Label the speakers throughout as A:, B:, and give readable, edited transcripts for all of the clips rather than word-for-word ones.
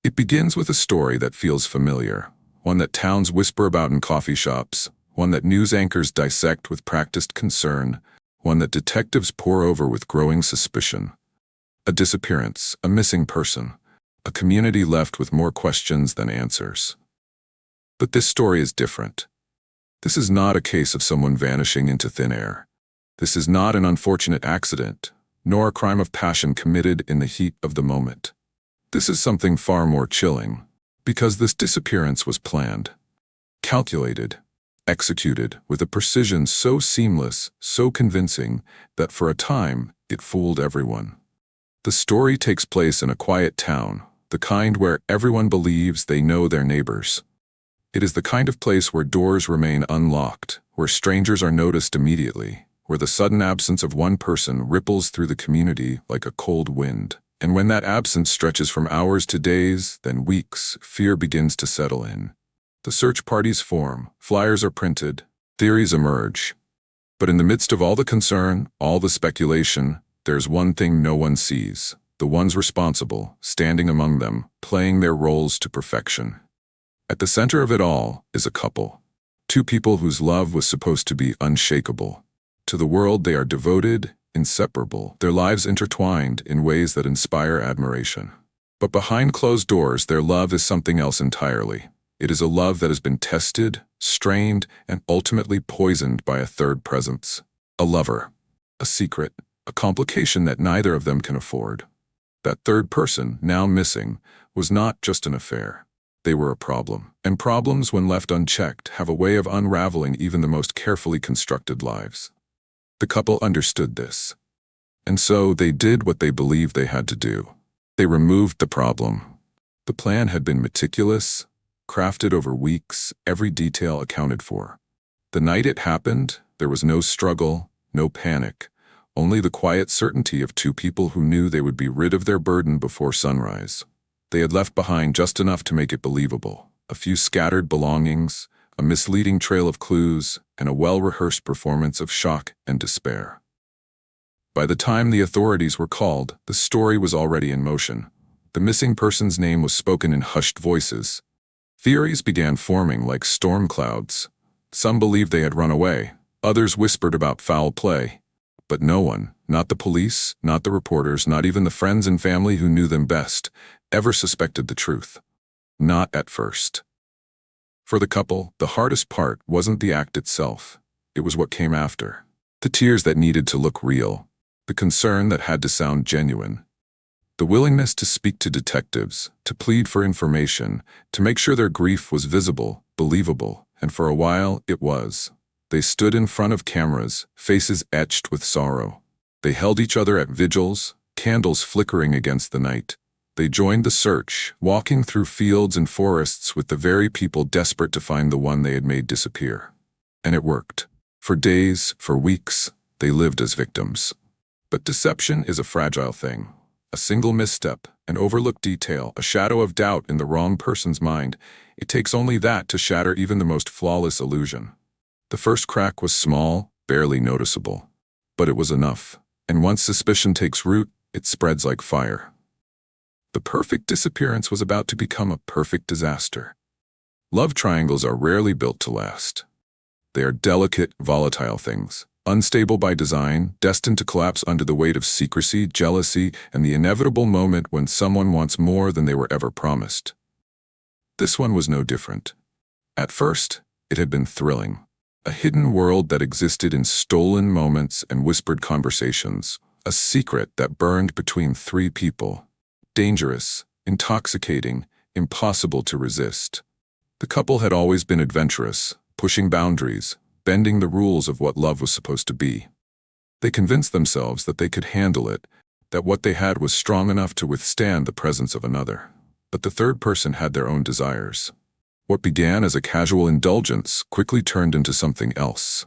A: It begins with a story that feels familiar, one that towns whisper about in coffee shops, one that news anchors dissect with practiced concern, one that detectives pore over with growing suspicion. A disappearance, a missing person, a community left with more questions than answers. But this story is different. This is not a case of someone vanishing into thin air. This is not an unfortunate accident, nor a crime of passion committed in the heat of the moment. This is something far more chilling, because this disappearance was planned, calculated, executed with a precision so seamless, so convincing, that for a time it fooled everyone. The story takes place in a quiet town, the kind where everyone believes they know their neighbors. It is the kind of place where doors remain unlocked, where strangers are noticed immediately, where the sudden absence of one person ripples through the community like a cold wind. And when that absence stretches from hours to days, then weeks, fear begins to settle in. The search parties form, flyers are printed, theories emerge. But in the midst of all the concern, all the speculation, there's one thing no one sees: the ones responsible, standing among them, playing their roles to perfection. At the center of it all is a couple. Two people whose love was supposed to be unshakable. To the world they are devoted, inseparable, their lives intertwined in ways that inspire admiration. But behind closed doors, their love is something else entirely. It is a love that has been tested, strained, and ultimately poisoned by a third presence. A lover, a secret, a complication that neither of them can afford. That third person, now missing, was not just an affair. They were a problem. And problems, when left unchecked, have a way of unraveling even the most carefully constructed lives. The couple understood this. And so they did what they believed they had to do. They removed the problem. The plan had been meticulous, crafted over weeks, every detail accounted for. The night it happened, there was no struggle, no panic, only the quiet certainty of two people who knew they would be rid of their burden before sunrise. They had left behind just enough to make it believable: a few scattered belongings, a misleading trail of clues, and a well-rehearsed performance of shock and despair. By the time the authorities were called, the story was already in motion. The missing person's name was spoken in hushed voices. Theories began forming like storm clouds. Some believed they had run away, others whispered about foul play. But no one, not the police, not the reporters, not even the friends and family who knew them best, ever suspected the truth. Not at first. For the couple, the hardest part wasn't the act itself. It was what came after. The tears that needed to look real. The concern that had to sound genuine. The willingness to speak to detectives, to plead for information, to make sure their grief was visible, believable, and for a while it was. They stood in front of cameras, faces etched with sorrow. They held each other at vigils, candles flickering against the night. They joined the search, walking through fields and forests with the very people desperate to find the one they had made disappear. And it worked. For days, for weeks, they lived as victims. But deception is a fragile thing. A single misstep, an overlooked detail, a shadow of doubt in the wrong person's mind, it takes only that to shatter even the most flawless illusion. The first crack was small, barely noticeable. But it was enough. And once suspicion takes root, it spreads like fire. The perfect disappearance was about to become a perfect disaster. Love triangles are rarely built to last. They are delicate, volatile things, unstable by design, destined to collapse under the weight of secrecy, jealousy, and the inevitable moment when someone wants more than they were ever promised. This one was no different. At first, it had been thrilling. A hidden world that existed in stolen moments and whispered conversations. A secret that burned between three people. Dangerous, intoxicating, impossible to resist. The couple had always been adventurous, pushing boundaries, bending the rules of what love was supposed to be. They convinced themselves that they could handle it, that what they had was strong enough to withstand the presence of another. But the third person had their own desires. What began as a casual indulgence quickly turned into something else.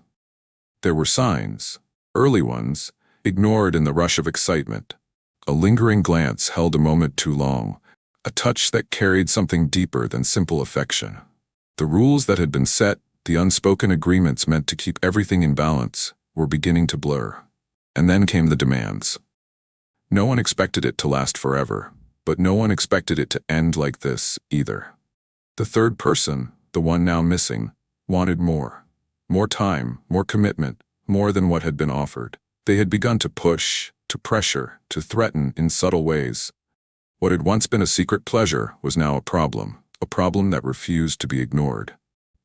A: There were signs, early ones, ignored in the rush of excitement. A lingering glance held a moment too long, a touch that carried something deeper than simple affection. The rules that had been set, the unspoken agreements meant to keep everything in balance, were beginning to blur. And then came the demands. No one expected it to last forever. But no one expected it to end like this either. The third person, the one now missing, wanted more. More time, more commitment, more than what had been offered. They had begun to push, to pressure, to threaten in subtle ways. What had once been a secret pleasure was now a problem that refused to be ignored.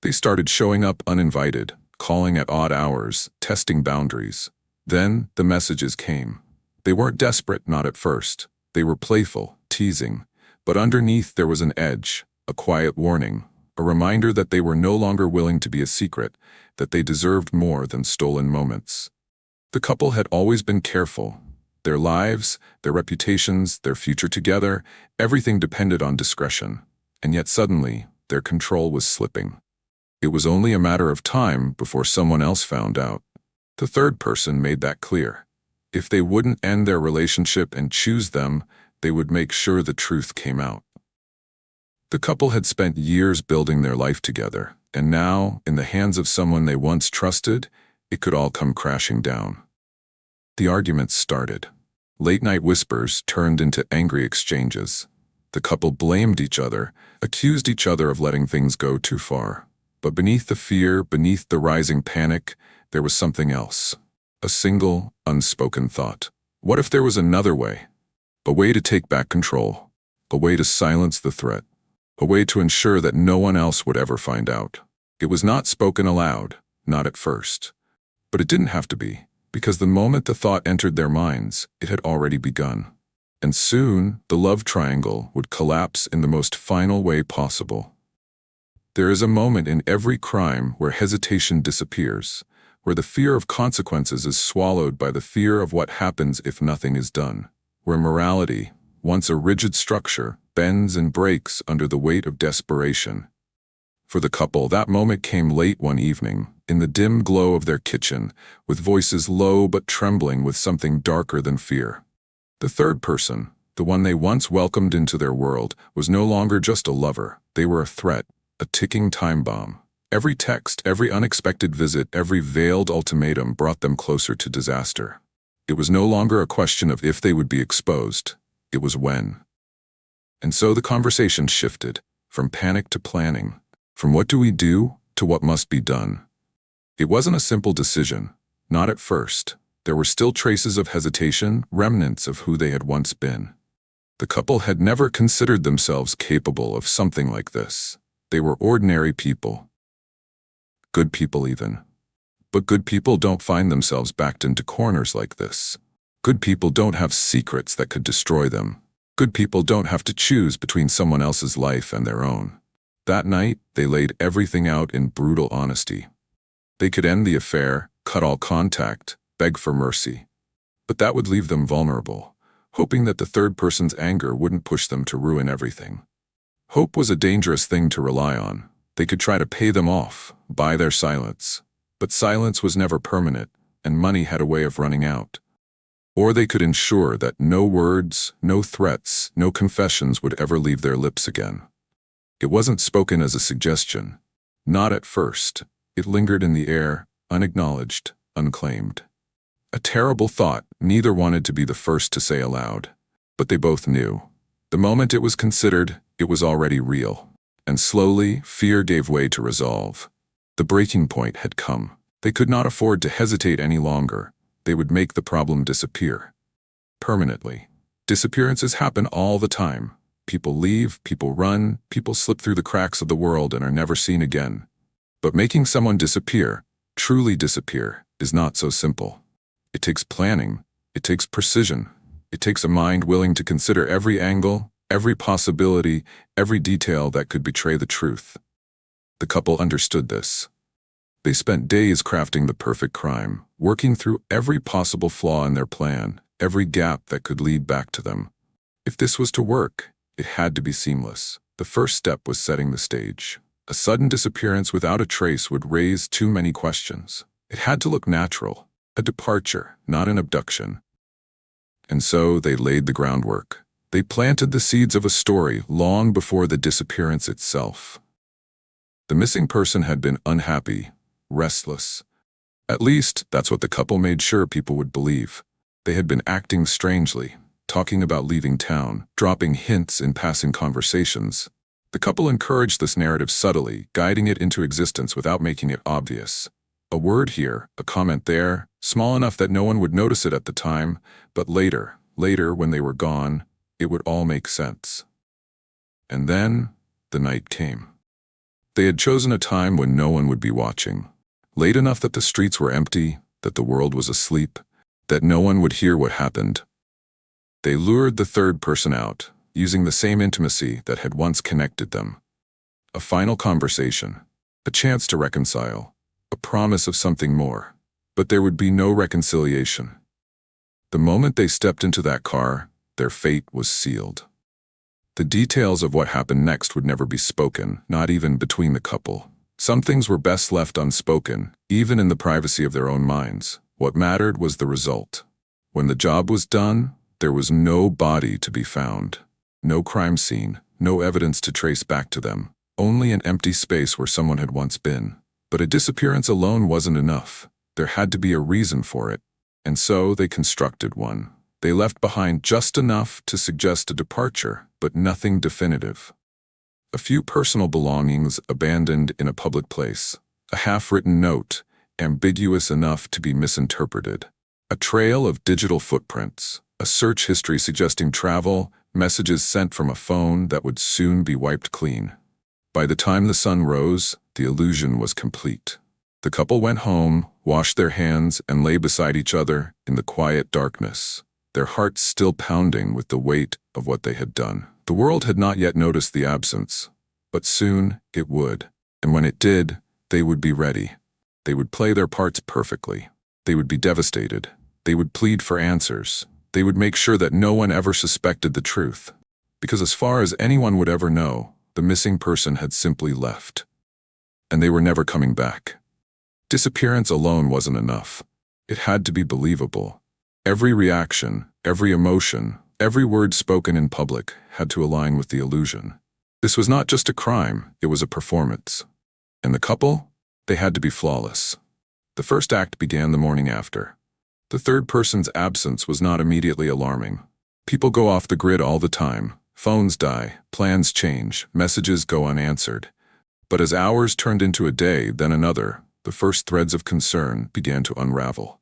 A: They started showing up uninvited, calling at odd hours, testing boundaries. Then the messages came. They weren't desperate, not at first. They were playful, teasing. But underneath there was an edge, a quiet warning, a reminder that they were no longer willing to be a secret, that they deserved more than stolen moments. The couple had always been careful. Their lives, their reputations, their future together, everything depended on discretion. And yet suddenly, their control was slipping. It was only a matter of time before someone else found out. The third person made that clear. If they wouldn't end their relationship and choose them, they would make sure the truth came out. The couple had spent years building their life together, and now, in the hands of someone they once trusted, it could all come crashing down. The arguments started. Late-night whispers turned into angry exchanges. The couple blamed each other, accused each other of letting things go too far. But beneath the fear, beneath the rising panic, there was something else. A single, unspoken thought. What if there was another way? A way to take back control. A way to silence the threat. A way to ensure that no one else would ever find out. It was not spoken aloud, not at first. But it didn't have to be, because the moment the thought entered their minds, it had already begun. And soon, the love triangle would collapse in the most final way possible. There is a moment in every crime where hesitation disappears, where the fear of consequences is swallowed by the fear of what happens if nothing is done, where morality, once a rigid structure, bends and breaks under the weight of desperation. For the couple, that moment came late one evening, in the dim glow of their kitchen, with voices low but trembling with something darker than fear. The third person, the one they once welcomed into their world, was no longer just a lover. They were a threat, a ticking time bomb. Every text, every unexpected visit, every veiled ultimatum brought them closer to disaster. It was no longer a question of if they would be exposed. It was when. And so the conversation shifted, from panic to planning, from what do we do to what must be done. It wasn't a simple decision, not at first. There were still traces of hesitation, remnants of who they had once been. The couple had never considered themselves capable of something like this. They were ordinary people. Good people even. But good people don't find themselves backed into corners like this. Good people don't have secrets that could destroy them. Good people don't have to choose between someone else's life and their own. That night, they laid everything out in brutal honesty. They could end the affair, cut all contact, beg for mercy. But that would leave them vulnerable, hoping that the third person's anger wouldn't push them to ruin everything. Hope was a dangerous thing to rely on. They could try to pay them off, buy their silence. But silence was never permanent, and money had a way of running out. Or they could ensure that no words, no threats, no confessions would ever leave their lips again. It wasn't spoken as a suggestion. Not at first. It lingered in the air, unacknowledged, unclaimed. A terrible thought neither wanted to be the first to say aloud. But they both knew. The moment it was considered, it was already real. And slowly, fear gave way to resolve. The breaking point had come. They could not afford to hesitate any longer. They would make the problem disappear. Permanently. Disappearances happen all the time. People leave, people run, people slip through the cracks of the world and are never seen again. But making someone disappear, truly disappear, is not so simple. It takes planning. It takes precision. It takes a mind willing to consider every angle, every possibility, every detail that could betray the truth. The couple understood this. They spent days crafting the perfect crime, working through every possible flaw in their plan, every gap that could lead back to them. If this was to work, it had to be seamless. The first step was setting the stage. A sudden disappearance without a trace would raise too many questions. It had to look natural, a departure, not an abduction. And so they laid the groundwork. They planted the seeds of a story long before the disappearance itself. The missing person had been unhappy, restless. At least, that's what the couple made sure people would believe. They had been acting strangely. talking about leaving town, dropping hints in passing conversations. The couple encouraged this narrative subtly, guiding it into existence without making it obvious. A word here, a comment there, small enough that no one would notice it at the time, but later, when they were gone, it would all make sense. And then, the night came. They had chosen a time when no one would be watching. Late enough that the streets were empty, that the world was asleep, that no one would hear what happened. They lured the third person out, using the same intimacy that had once connected them. A final conversation, a chance to reconcile, a promise of something more. But there would be no reconciliation. The moment they stepped into that car, their fate was sealed. The details of what happened next would never be spoken, not even between the couple. Some things were best left unspoken, even in the privacy of their own minds. What mattered was the result. When the job was done, there was no body to be found. No crime scene, no evidence to trace back to them, only an empty space where someone had once been. But a disappearance alone wasn't enough. There had to be a reason for it. And so they constructed one. They left behind just enough to suggest a departure, but nothing definitive. A few personal belongings abandoned in a public place. A half-written note, ambiguous enough to be misinterpreted. A trail of digital footprints. A search history suggesting travel, messages sent from a phone that would soon be wiped clean. By the time the sun rose, the illusion was complete. The couple went home, washed their hands, and lay beside each other in the quiet darkness, their hearts still pounding with the weight of what they had done. The world had not yet noticed the absence, but soon it would. And when it did, they would be ready. They would play their parts perfectly. They would be devastated. They would plead for answers. They would make sure that no one ever suspected the truth. Because as far as anyone would ever know, the missing person had simply left. And they were never coming back. Disappearance alone wasn't enough. It had to be believable. Every reaction, every emotion, every word spoken in public had to align with the illusion. This was not just a crime, it was a performance. And the couple? They had to be flawless. The first act began the morning after. The third person's absence was not immediately alarming. People go off the grid all the time. Phones die, plans change, messages go unanswered. But as hours turned into a day, then another, the first threads of concern began to unravel.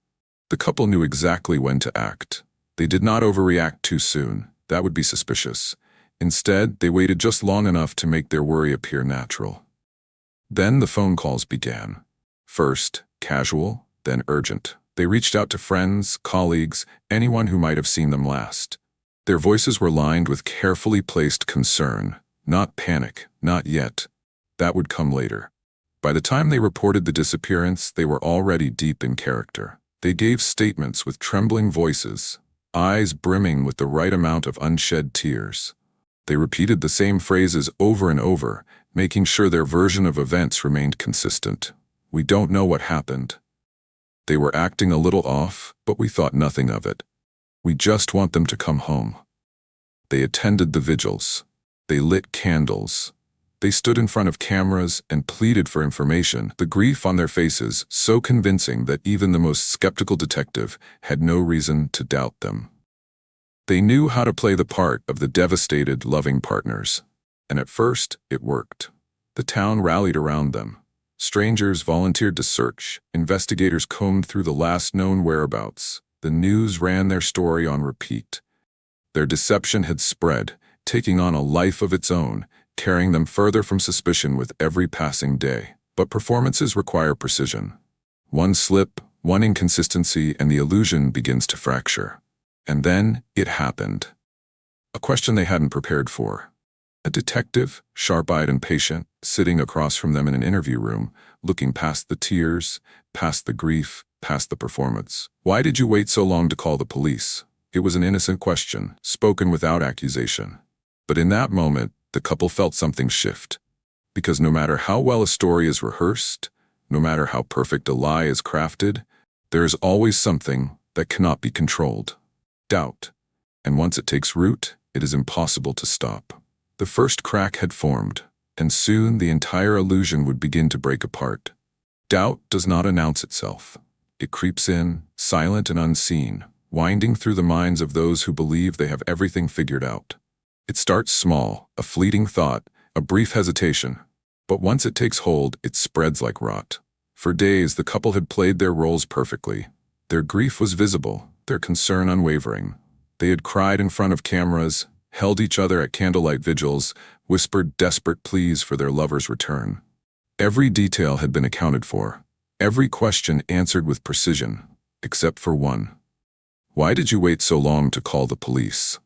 A: The couple knew exactly when to act. They did not overreact too soon. That would be suspicious. Instead, they waited just long enough to make their worry appear natural. Then the phone calls began. First, casual, then urgent. They reached out to friends, colleagues, anyone who might have seen them last. Their voices were lined with carefully placed concern, not panic, not yet. That would come later. By the time they reported the disappearance, they were already deep in character. They gave statements with trembling voices, eyes brimming with the right amount of unshed tears. They repeated the same phrases over and over, making sure their version of events remained consistent. We don't know what happened. They were acting a little off, but we thought nothing of it. We just want them to come home. They attended the vigils. They lit candles. They stood in front of cameras and pleaded for information, the grief on their faces so convincing that even the most skeptical detective had no reason to doubt them. They knew how to play the part of the devastated, loving partners. And at first, it worked. The town rallied around them. Strangers volunteered to search. Investigators combed through the last known whereabouts. The news ran their story on repeat. Their deception had spread, taking on a life of its own, carrying them further from suspicion with every passing day. But performances require precision. One slip, one inconsistency, and the illusion begins to fracture. And then it happened. A question they hadn't prepared for. A detective, sharp-eyed and patient, sitting across from them in an interview room, looking past the tears, past the grief, past the performance. Why did you wait so long to call the police? It was an innocent question, spoken without accusation. But in that moment, the couple felt something shift. Because no matter how well a story is rehearsed, no matter how perfect a lie is crafted, there is always something that cannot be controlled. Doubt. And once it takes root, it is impossible to stop. The first crack had formed, and soon the entire illusion would begin to break apart. Doubt does not announce itself. It creeps in, silent and unseen, winding through the minds of those who believe they have everything figured out. It starts small, a fleeting thought, a brief hesitation. But once it takes hold, it spreads like rot. For days, the couple had played their roles perfectly. Their grief was visible, their concern unwavering. They had cried in front of cameras, held each other at candlelight vigils, whispered desperate pleas for their lover's return. Every detail had been accounted for, every question answered with precision, except for one. Why did you wait so long to call the police?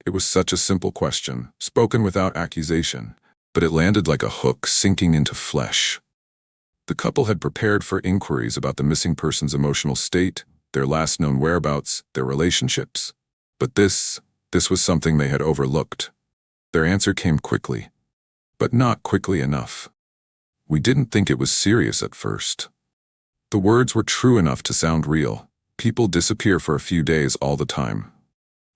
A: It was such a simple question, spoken without accusation, but it landed like a hook sinking into flesh. The couple had prepared for inquiries about the missing person's emotional state, their last known whereabouts, their relationships. But this was something they had overlooked. Their answer came quickly, but not quickly enough. We didn't think it was serious at first. The words were true enough to sound real. People disappear for a few days all the time.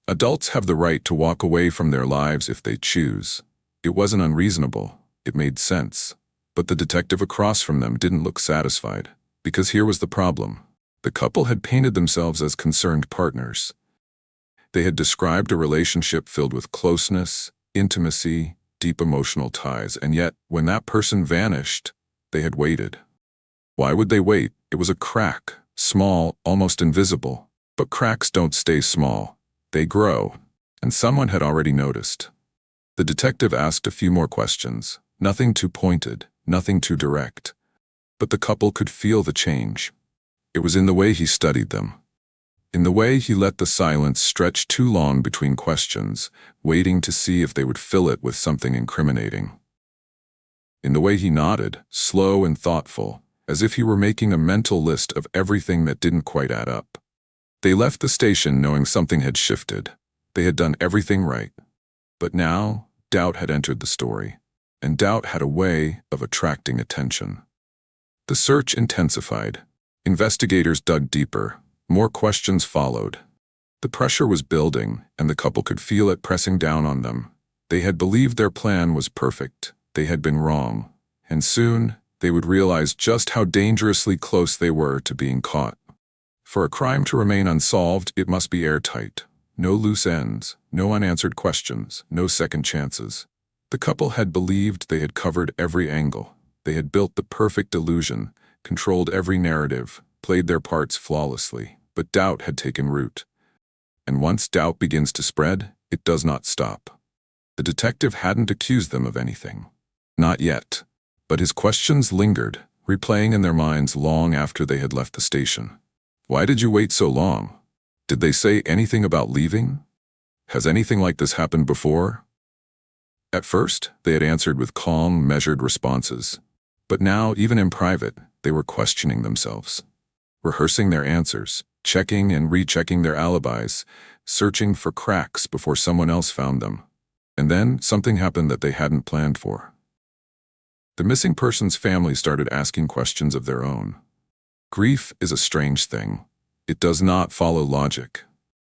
A: Adults have the right to walk away from their lives if they choose. It wasn't unreasonable. It made sense. But the detective across from them didn't look satisfied, because here was the problem. The couple had painted themselves as concerned partners. They had described a relationship filled with closeness, intimacy, deep emotional ties, and yet, when that person vanished, they had waited. Why would they wait? It was a crack, small, almost invisible. But cracks don't stay small. They grow, and someone had already noticed. The detective asked a few more questions, nothing too pointed, nothing too direct. But the couple could feel the change. It was in the way he studied them. In the way he let the silence stretch too long between questions, waiting to see if they would fill it with something incriminating. In the way he nodded, slow and thoughtful, as if he were making a mental list of everything that didn't quite add up. They left the station knowing something had shifted. They had done everything right. But now, doubt had entered the story, and doubt had a way of attracting attention. The search intensified. Investigators dug deeper. More questions followed. The pressure was building, and the couple could feel it pressing down on them. They had believed their plan was perfect. They had been wrong. And soon, they would realize just how dangerously close they were to being caught. For a crime to remain unsolved, it must be airtight. No loose ends, no unanswered questions, no second chances. The couple had believed they had covered every angle. They had built the perfect illusion, controlled every narrative, played their parts flawlessly, but doubt had taken root. And once doubt begins to spread, it does not stop. The detective hadn't accused them of anything. Not yet. But his questions lingered, replaying in their minds long after they had left the station. Why did you wait so long? Did they say anything about leaving? Has anything like this happened before? At first, they had answered with calm, measured responses. But now, even in private, they were questioning themselves. Rehearsing their answers, checking and rechecking their alibis, searching for cracks before someone else found them. And then, something happened that they hadn't planned for. The missing person's family started asking questions of their own. Grief is a strange thing. It does not follow logic.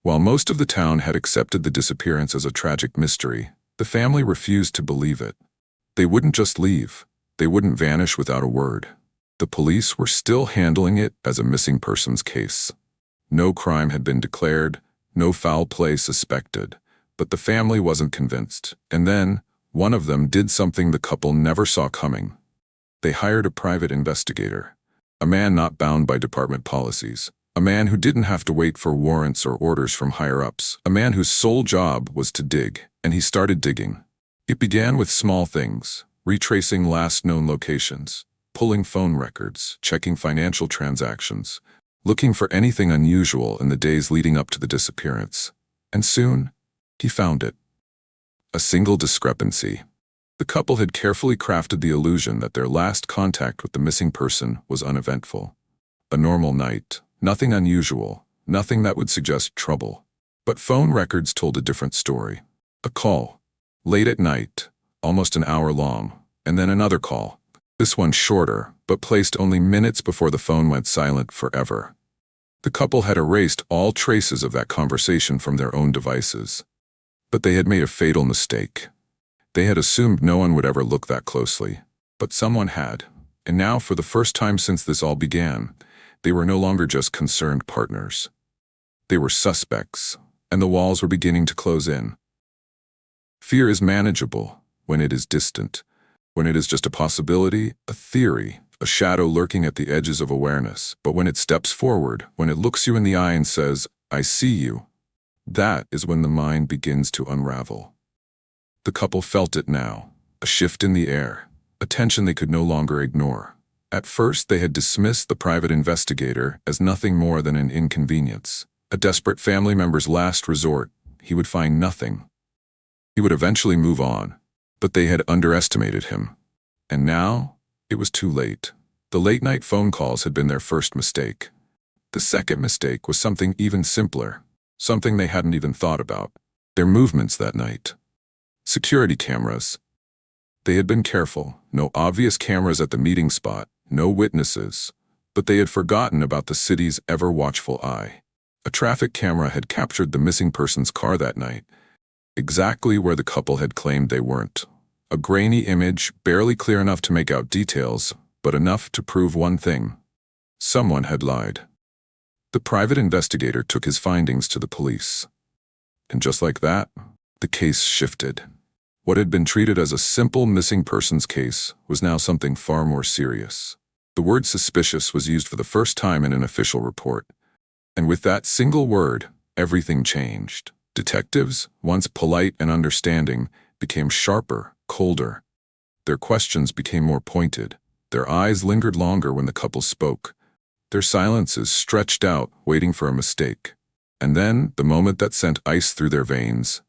A: While most of the town had accepted the disappearance as a tragic mystery, the family refused to believe it. They wouldn't just leave. They wouldn't vanish without a word. The police were still handling it as a missing persons case. No crime had been declared, no foul play suspected, but the family wasn't convinced. And then, one of them did something the couple never saw coming. They hired a private investigator, a man not bound by department policies, a man who didn't have to wait for warrants or orders from higher-ups, a man whose sole job was to dig, and he started digging. It began with small things, retracing last known locations, pulling phone records, checking financial transactions, looking for anything unusual in the days leading up to the disappearance. And soon, he found it. A single discrepancy. The couple had carefully crafted the illusion that their last contact with the missing person was uneventful. A normal night, nothing unusual, nothing that would suggest trouble. But phone records told a different story. A call, late at night, almost an hour long, and then another call. This one shorter, but placed only minutes before the phone went silent forever. The couple had erased all traces of that conversation from their own devices. But they had made a fatal mistake. They had assumed no one would ever look that closely. But someone had. And now, for the first time since this all began, they were no longer just concerned partners. They were suspects, and the walls were beginning to close in. Fear is manageable when it is distant, when it is just a possibility, a theory, a shadow lurking at the edges of awareness. But when it steps forward, when it looks you in the eye and says, "I see you," that is when the mind begins to unravel. The couple felt it now, a shift in the air, a tension they could no longer ignore. At first, they had dismissed the private investigator as nothing more than an inconvenience, a desperate family member's last resort. He would find nothing. He would eventually move on, but they had underestimated him. And now, it was too late. The late-night phone calls had been their first mistake. The second mistake was something even simpler, something they hadn't even thought about: their movements that night. Security cameras. They had been careful, no obvious cameras at the meeting spot, no witnesses, but they had forgotten about the city's ever-watchful eye. A traffic camera had captured the missing person's car that night, exactly where the couple had claimed they weren't. A grainy image, barely clear enough to make out details, but enough to prove one thing: someone had lied. The private investigator took his findings to the police. And just like that, the case shifted. What had been treated as a simple missing persons case was now something far more serious. The word suspicious was used for the first time in an official report. And with that single word, everything changed. Detectives, once polite and understanding, became sharper, colder. Their questions became more pointed. Their eyes lingered longer when the couple spoke. Their silences stretched out, waiting for a mistake. And then, the moment that sent ice through their veins: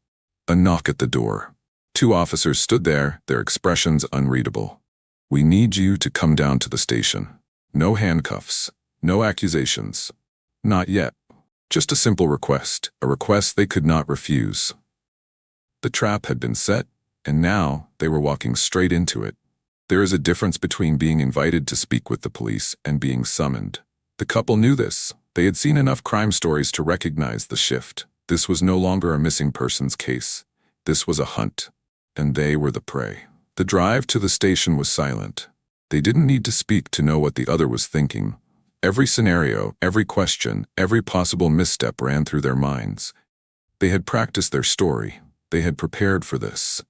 A: a knock at the door. 2 officers stood there, their expressions unreadable. "We need you to come down to the station. No handcuffs, no accusations. Not yet. Just a simple request, a request they could not refuse." The trap had been set, and now they were walking straight into it. There is a difference between being invited to speak with the police and being summoned. The couple knew this. They had seen enough crime stories to recognize the shift. This was no longer a missing persons case. This was a hunt, and they were the prey. The drive to the station was silent. They didn't need to speak to know what the other was thinking. Every scenario, every question, every possible misstep ran through their minds. They had practiced their story. They had prepared for this.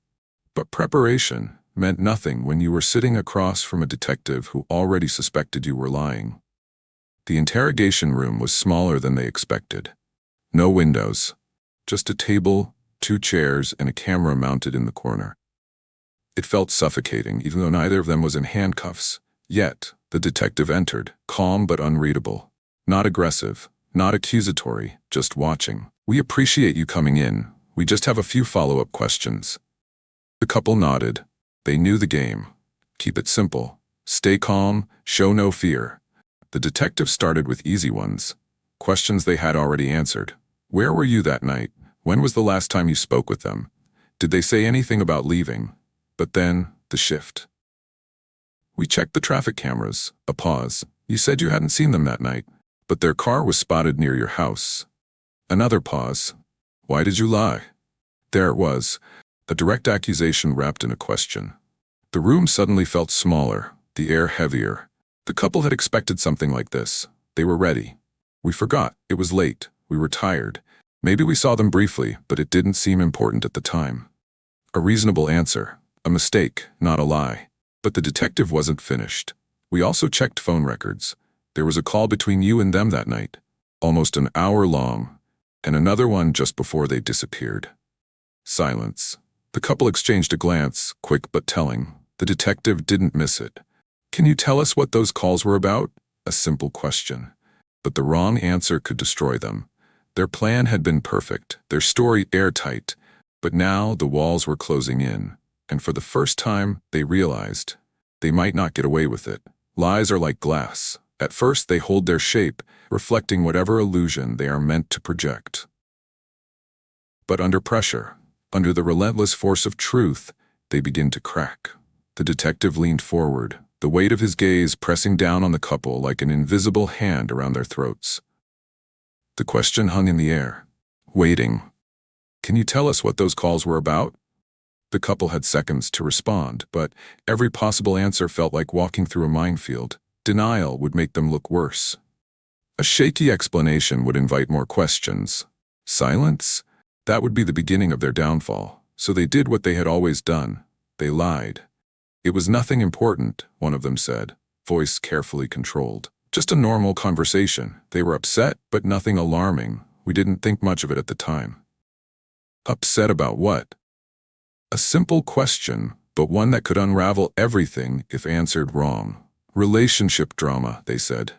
A: But preparation meant nothing when you were sitting across from a detective who already suspected you were lying. The interrogation room was smaller than they expected. No windows, just a table, 2 chairs, and a camera mounted in the corner. It felt suffocating, even though neither of them was in handcuffs. Yet, the detective entered, calm but unreadable. Not aggressive, not accusatory, just watching. "We appreciate you coming in. We just have a few follow-up questions." The couple nodded. They knew the game. Keep it simple. Stay calm, show no fear. The detective started with easy ones, questions they had already answered. "Where were you that night? When was the last time you spoke with them? Did they say anything about leaving?" But then, the shift. "We checked the traffic cameras." A pause. "You said you hadn't seen them that night, but their car was spotted near your house." Another pause. "Why did you lie?" There it was, a direct accusation wrapped in a question. The room suddenly felt smaller, the air heavier. The couple had expected something like this. They were ready. "We forgot. It was late. We were tired. Maybe we saw them briefly, but it didn't seem important at the time." A reasonable answer. A mistake, not a lie. But the detective wasn't finished. "We also checked phone records. There was a call between you and them that night, almost an hour long, and another one just before they disappeared." Silence. The couple exchanged a glance, quick but telling. The detective didn't miss it. "Can you tell us what those calls were about?" A simple question. But the wrong answer could destroy them. Their plan had been perfect, their story airtight, but now the walls were closing in, and for the first time they realized they might not get away with it. Lies are like glass. At first they hold their shape, reflecting whatever illusion they are meant to project. But under pressure, under the relentless force of truth, they begin to crack. The detective leaned forward, the weight of his gaze pressing down on the couple like an invisible hand around their throats. The question hung in the air, waiting. "Can you tell us what those calls were about?" The couple had seconds to respond, but every possible answer felt like walking through a minefield. Denial would make them look worse. A shaky explanation would invite more questions. Silence? That would be the beginning of their downfall. So they did what they had always done. They lied. It was nothing important, one of them said, voice carefully controlled. Just a normal conversation. They were upset, but nothing alarming. We didn't think much of it at the time. Upset about what? A simple question, but one that could unravel everything if answered wrong. Relationship drama, they said.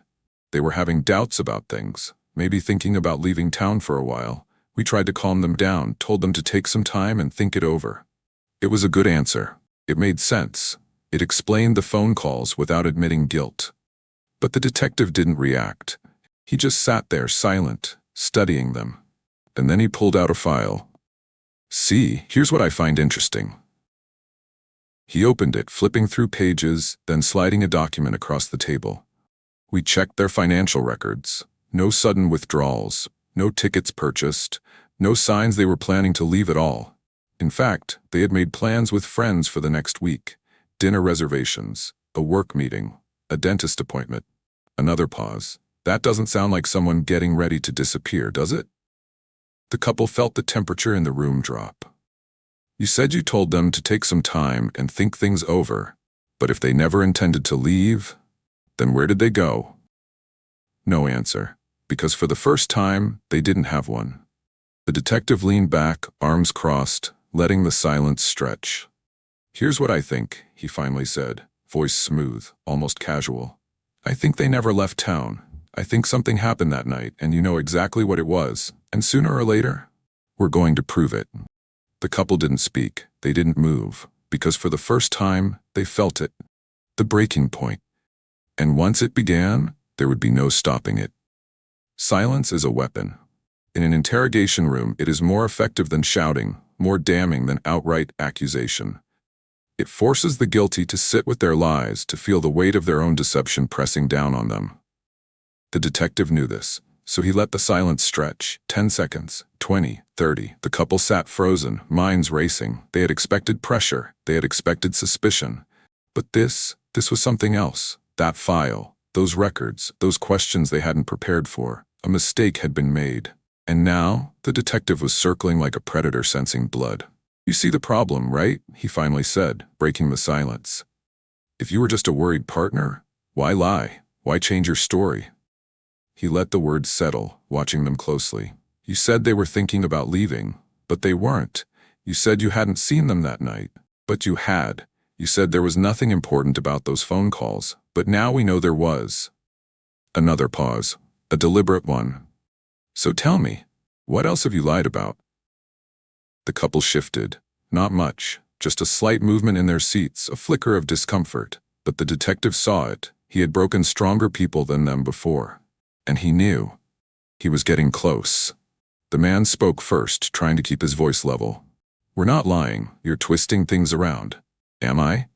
A: They were having doubts about things, maybe thinking about leaving town for a while. We tried to calm them down, told them to take some time and think it over. It was a good answer. It made sense. It explained the phone calls without admitting guilt. But the detective didn't react. He just sat there silent, studying them. And then he pulled out a file. See, here's what I find interesting. He opened it, flipping through pages, then sliding a document across the table. We checked their financial records. No sudden withdrawals, no tickets purchased, no signs they were planning to leave at all. In fact, they had made plans with friends for the next week. Dinner reservations, a work meeting, a dentist appointment. Another pause. That doesn't sound like someone getting ready to disappear, does it? The couple felt the temperature in the room drop. You said you told them to take some time and think things over, but if they never intended to leave, then where did they go? No answer, because for the first time, they didn't have one. The detective leaned back, arms crossed, letting the silence stretch. Here's what I think, he finally said, voice smooth, almost casual. I think they never left town. I think something happened that night, and you know exactly what it was. And sooner or later, we're going to prove it. The couple didn't speak. They didn't move, because for the first time, they felt it. The breaking point. And once it began, there would be no stopping it. Silence is a weapon. In an interrogation room, it is more effective than shouting, more damning than outright accusation. It forces the guilty to sit with their lies, to feel the weight of their own deception pressing down on them. The detective knew this, so he let the silence stretch. 10 seconds, 20, 30. The couple sat frozen, minds racing. They had expected pressure. They had expected suspicion. But this was something else. That file, those records, those questions they hadn't prepared for. A mistake had been made. And now, the detective was circling like a predator sensing blood. You see the problem, right? He finally said, breaking the silence. If you were just a worried partner, why lie? Why change your story? He let the words settle, watching them closely. You said they were thinking about leaving, but they weren't. You said you hadn't seen them that night, but you had. You said there was nothing important about those phone calls, but now we know there was. Another pause, a deliberate one. So tell me, what else have you lied about? The couple shifted. Not much, just a slight movement in their seats, a flicker of discomfort. But the detective saw it. He had broken stronger people than them before. And he knew. He was getting close. The man spoke first, trying to keep his voice level. We're not lying. You're twisting things around. Am I?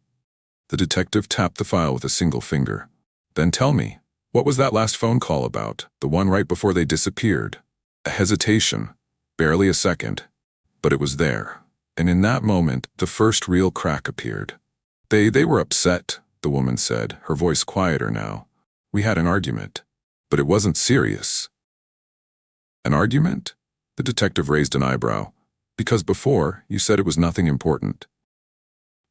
A: The detective tapped the file with a single finger. Then tell me, what was that last phone call about? The one right before they disappeared? A hesitation. Barely a second. But it was there. And in that moment, the first real crack appeared. They were upset, the woman said, her voice quieter now. We had an argument. But it wasn't serious. An argument? The detective raised an eyebrow. Because before, you said it was nothing important.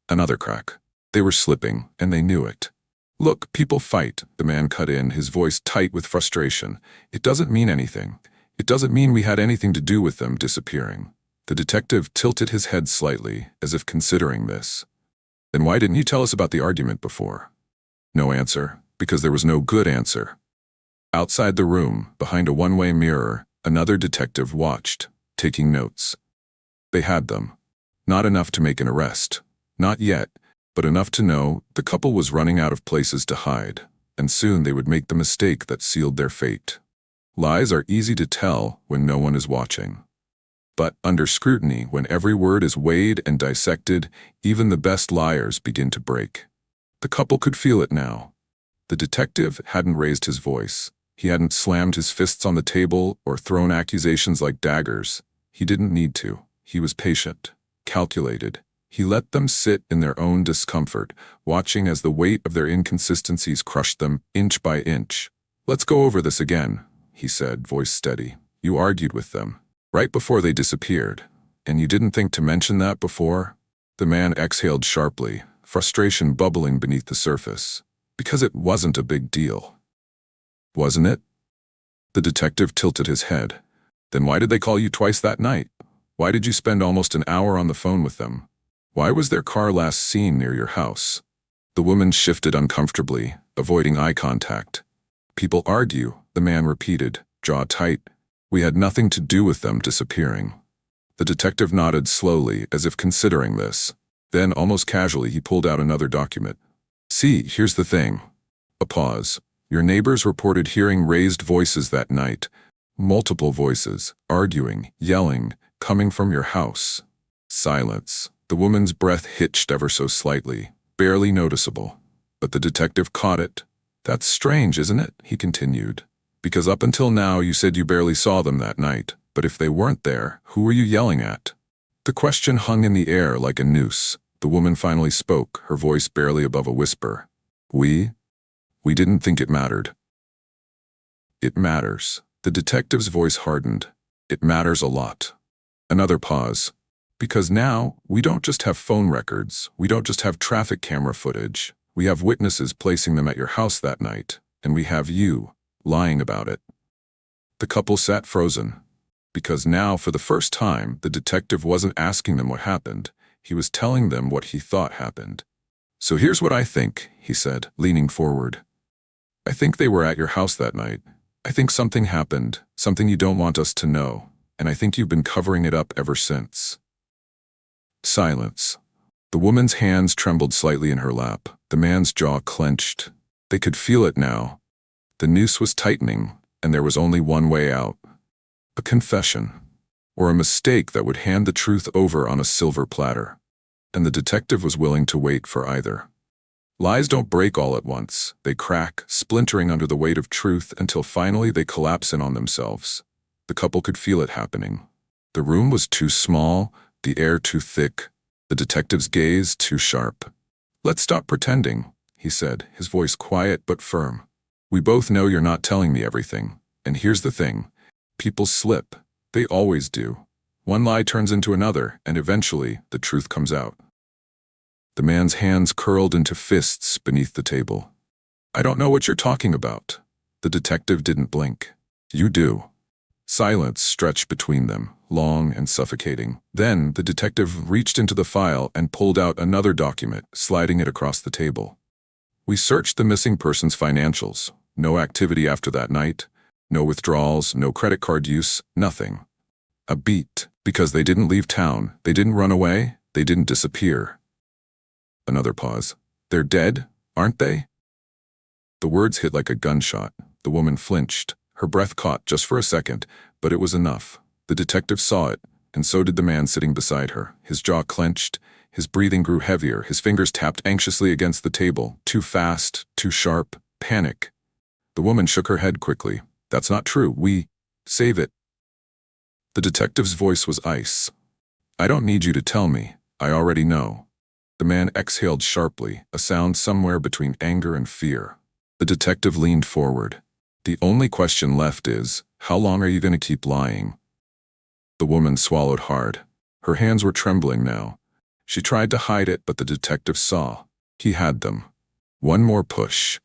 A: Another crack. They were slipping, and they knew it. Look, people fight, the man cut in, his voice tight with frustration. It doesn't mean anything. It doesn't mean we had anything to do with them disappearing. The detective tilted his head slightly, as if considering this. Then why didn't you tell us about the argument before? No answer, because there was no good answer. Outside the room, behind a one-way mirror, another detective watched, taking notes. They had them. Not enough to make an arrest. Not yet, but enough to know the couple was running out of places to hide, and soon they would make the mistake that sealed their fate. Lies are easy to tell when no one is watching. But under scrutiny, when every word is weighed and dissected, even the best liars begin to break. The couple could feel it now. The detective hadn't raised his voice. He hadn't slammed his fists on the table or thrown accusations like daggers. He didn't need to. He was patient, calculated. He let them sit in their own discomfort, watching as the weight of their inconsistencies crushed them inch by inch, Let's go over this again, he said, voice steady. You argued with them, right before they disappeared, and you didn't think to mention that before? The man exhaled sharply, frustration bubbling beneath the surface. Because it wasn't a big deal. Wasn't it? The detective tilted his head. Then why did they call you twice that night? Why did you spend almost an hour on the phone with them? Why was their car last seen near your house? The woman shifted uncomfortably, avoiding eye contact. People argue, the man repeated, jaw tight. We had nothing to do with them disappearing. The detective nodded slowly, as if considering this. Then, almost casually, he pulled out another document. See, here's the thing. A pause. Your neighbors reported hearing raised voices that night. Multiple voices, arguing, yelling, coming from your house. Silence. The woman's breath hitched ever so slightly, barely noticeable. But the detective caught it. That's strange, isn't it? He continued. Because up until now you said you barely saw them that night. But if they weren't there, who were you yelling at? The question hung in the air like a noose. The woman finally spoke, her voice barely above a whisper. We didn't think it mattered. It matters. The detective's voice hardened. It matters a lot. Another pause. Because now, we don't just have phone records, we don't just have traffic camera footage, we have witnesses placing them at your house that night, and we have you, lying about it. The couple sat frozen. Because now, for the first time, the detective wasn't asking them what happened. He was telling them what he thought happened. So here's what I think, he said, leaning forward. I think they were at your house that night. I think something happened, something you don't want us to know, and I think you've been covering it up ever since. Silence. The woman's hands trembled slightly in her lap. The man's jaw clenched. They could feel it now. The noose was tightening, and there was only one way out. A confession. Or a mistake that would hand the truth over on a silver platter. And the detective was willing to wait for either. Lies don't break all at once. They crack, splintering under the weight of truth until finally they collapse in on themselves. The couple could feel it happening. The room was too small, the air too thick, the detective's gaze too sharp. Let's stop pretending, he said, his voice quiet but firm. We both know you're not telling me everything. And here's the thing. People slip. They always do. One lie turns into another, and eventually, the truth comes out. The man's hands curled into fists beneath the table. I don't know what you're talking about. The detective didn't blink. You do. Silence stretched between them, long and suffocating. Then, the detective reached into the file and pulled out another document, sliding it across the table. We searched the missing person's financials. No activity after that night. No withdrawals, no credit card use, nothing. A beat, because they didn't leave town, they didn't run away, they didn't disappear. Another pause. They're dead, aren't they? The words hit like a gunshot. The woman flinched. Her breath caught just for a second, but it was enough. The detective saw it, and so did the man sitting beside her. His jaw clenched, his breathing grew heavier, his fingers tapped anxiously against the table. Too fast, too sharp, panic. The woman shook her head quickly. That's not true. Save it. The detective's voice was ice. I don't need you to tell me. I already know. The man exhaled sharply, a sound somewhere between anger and fear. The detective leaned forward. The only question left is, how long are you going to keep lying? The woman swallowed hard. Her hands were trembling now. She tried to hide it, but the detective saw. He had them. One more push.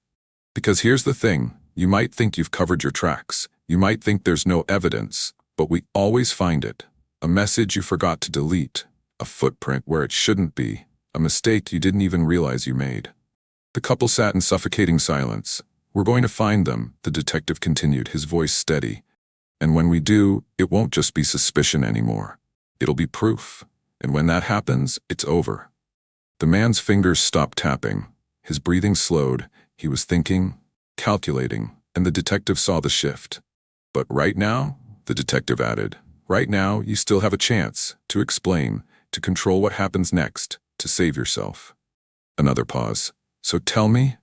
A: Because here's the thing. You might think you've covered your tracks. You might think there's no evidence, but we always find it. A message you forgot to delete. A footprint where it shouldn't be. A mistake you didn't even realize you made. The couple sat in suffocating silence. We're going to find them, the detective continued, his voice steady. And when we do, it won't just be suspicion anymore. It'll be proof. And when that happens, it's over. The man's fingers stopped tapping. His breathing slowed. He was thinking, calculating, and the detective saw the shift. But right now, the detective added, right now you still have a chance to explain, to control what happens next, to save yourself. Another pause. So tell me.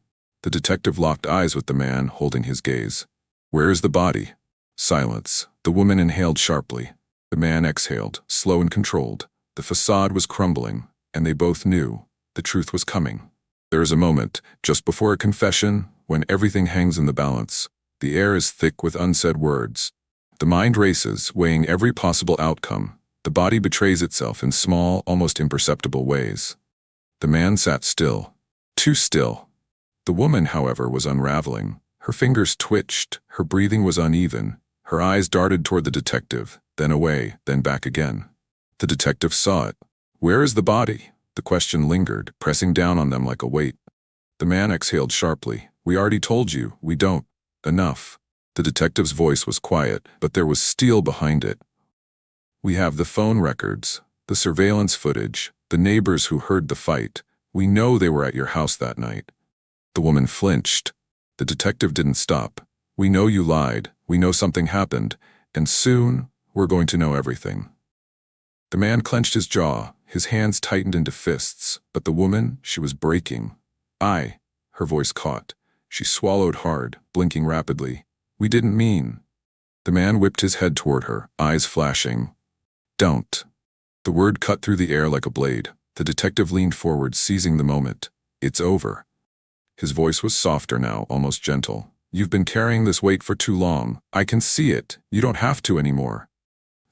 A: The detective locked eyes with the man, holding his gaze. Where is the body? Silence. The woman inhaled sharply. The man exhaled, slow and controlled. The facade was crumbling, and they both knew the truth was coming. There is a moment, just before a confession, when everything hangs in the balance. The air is thick with unsaid words. The mind races, weighing every possible outcome. The body betrays itself in small, almost imperceptible ways. The man sat still. Too still. The woman, however, was unraveling. Her fingers twitched, her breathing was uneven. Her eyes darted toward the detective, then away, then back again. The detective saw it. "Where is the body?" The question lingered, pressing down on them like a weight. The man exhaled sharply. "We already told you, we don't. Enough." The detective's voice was quiet, but there was steel behind it. "We have the phone records, the surveillance footage, the neighbors who heard the fight. We know they were at your house that night." The woman flinched. The detective didn't stop. "We know you lied. We know something happened. And soon, we're going to know everything." The man clenched his jaw. His hands tightened into fists. But the woman, she was breaking. Her voice caught. She swallowed hard, blinking rapidly. "We didn't mean." The man whipped his head toward her, eyes flashing. "Don't." The word cut through the air like a blade. The detective leaned forward, seizing the moment. "It's over." His voice was softer now, almost gentle. "You've been carrying this weight for too long. I can see it. You don't have to anymore."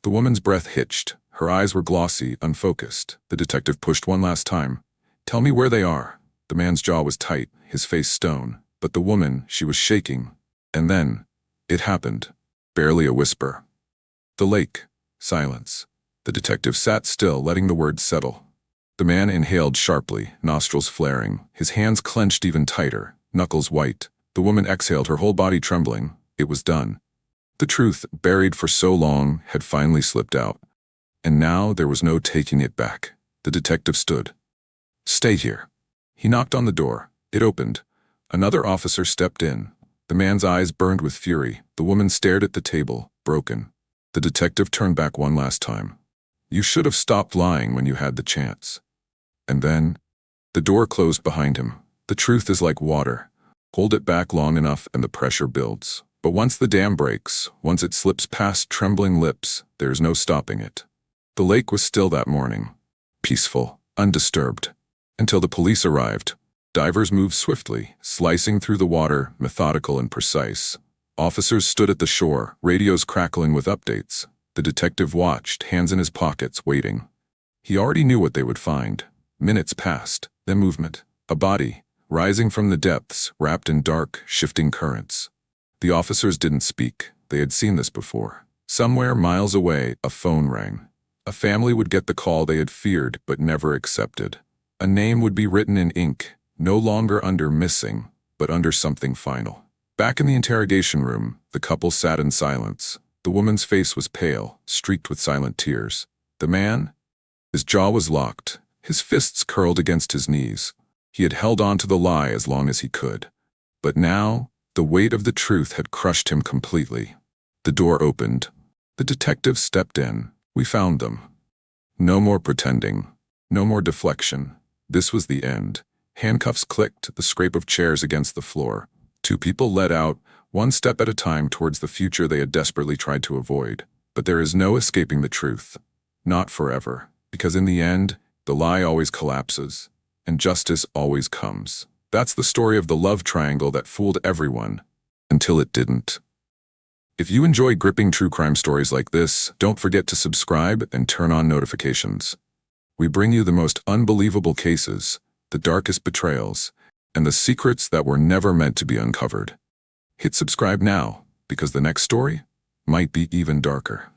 A: The woman's breath hitched. Her eyes were glossy, unfocused. The detective pushed one last time. "Tell me where they are." The man's jaw was tight, his face stone. But the woman, she was shaking. And then, it happened. Barely a whisper. "The lake." Silence. The detective sat still, letting the words settle. The man inhaled sharply, nostrils flaring, his hands clenched even tighter, knuckles white. The woman exhaled, her whole body trembling. It was done. The truth, buried for so long, had finally slipped out. And now there was no taking it back. The detective stood. "Stay here." He knocked on the door. It opened. Another officer stepped in. The man's eyes burned with fury. The woman stared at the table, broken. The detective turned back one last time. "You should have stopped lying when you had the chance." And then, the door closed behind him. The truth is like water. Hold it back long enough and the pressure builds. But once the dam breaks, once it slips past trembling lips, there's no stopping it. The lake was still that morning. Peaceful, undisturbed. Until the police arrived. Divers moved swiftly, slicing through the water, methodical and precise. Officers stood at the shore, radios crackling with updates. The detective watched, hands in his pockets, waiting. He already knew what they would find. Minutes passed, then movement. A body, rising from the depths, wrapped in dark, shifting currents. The officers didn't speak. They had seen this before. Somewhere miles away, a phone rang. A family would get the call they had feared but never accepted. A name would be written in ink, no longer under missing, but under something final. Back in the interrogation room, the couple sat in silence. The woman's face was pale, streaked with silent tears. The man? His jaw was locked, his fists curled against his knees. He had held on to the lie as long as he could. But now, the weight of the truth had crushed him completely. The door opened. The detective stepped in. "We found them." No more pretending. No more deflection. This was the end. Handcuffs clicked, the scrape of chairs against the floor. Two people led out, one step at a time towards the future they had desperately tried to avoid. But there is no escaping the truth. Not forever. Because in the end, the lie always collapses, and justice always comes. That's the story of the love triangle that fooled everyone, until it didn't. If you enjoy gripping true crime stories like this, don't forget to subscribe and turn on notifications. We bring you the most unbelievable cases, the darkest betrayals, and the secrets that were never meant to be uncovered. Hit subscribe now, because the next story might be even darker.